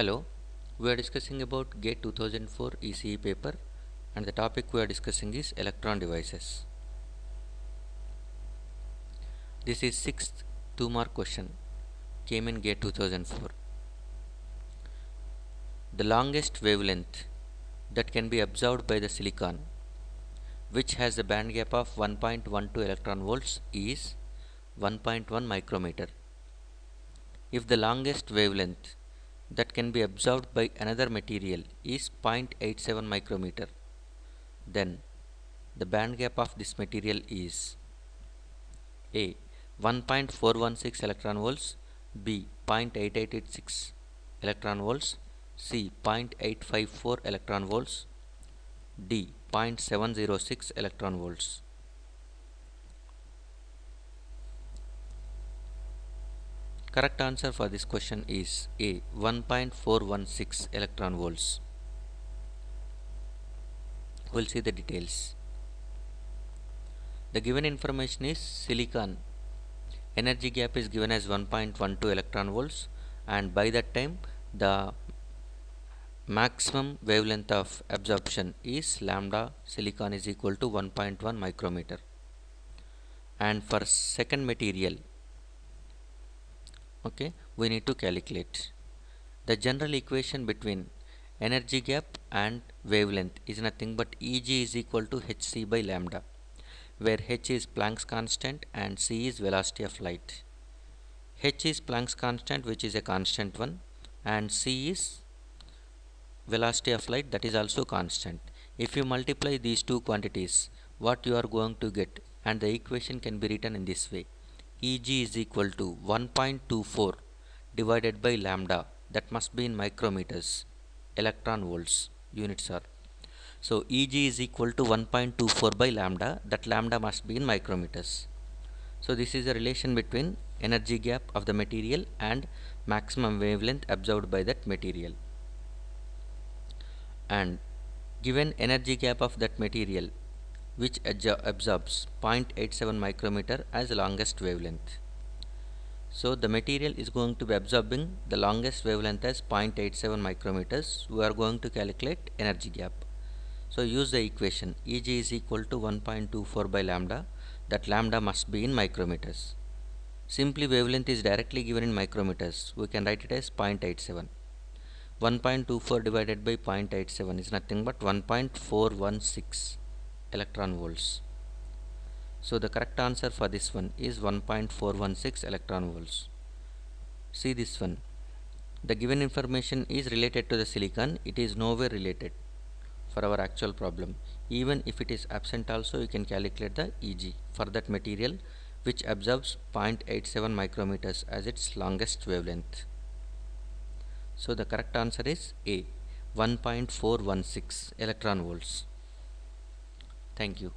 Hello, we are discussing about GATE 2004 ECE paper and the topic we are discussing is electron devices. This is 6th 2-mark question, came in GATE 2004. The longest wavelength that can be observed by the silicon, which has a band gap of 1.12 electron volts, is 1.1 micrometer. If the longest wavelength that can be observed by another material is 0.87 micrometer, then the band gap of this material is A. 1.416 electron volts, B. 0.8886 electron volts, C. 0.854 electron volts, D. 0.706 electron volts. Correct answer for this question is A. 1.416 electron volts. We'll see the details. The given information is silicon energy gap is given as 1.12 electron volts, and by that time the maximum wavelength of absorption is lambda silicon is equal to 1.1 micrometer. And for second material, we need to calculate the general equation between energy gap and wavelength is nothing but Eg is equal to hc by lambda, where h is Planck's constant and c is velocity of light. H is Planck's constant, which is a constant one, and c is velocity of light, that is also constant. If you multiply these two quantities, what you are going to get, and the equation can be written in this way: Eg is equal to 1.24 divided by lambda, that must be in micrometers, electron volts units are. So Eg is equal to 1.24 by lambda, that lambda must be in micrometers. So this is the relation between energy gap of the material and maximum wavelength observed by that material. And given energy gap of that material, which absorbs 0.87 micrometer as the longest wavelength. So the material is going to be absorbing the longest wavelength as 0.87 micrometers. We are going to calculate energy gap. So use the equation Eg is equal to 1.24 by lambda, that lambda must be in micrometers. Simply wavelength is directly given in micrometers. We can write it as 0.87. 1.24 divided by 0.87 is nothing but 1.416 electron volts. So the correct answer for this one is 1.416 electron volts. See this one. The given information is related to the silicon. It is nowhere related for our actual problem. Even if it is absent also, you can calculate the Eg for that material which absorbs 0.87 micrometers as its longest wavelength. So the correct answer is A, 1.416 electron volts. Thank you.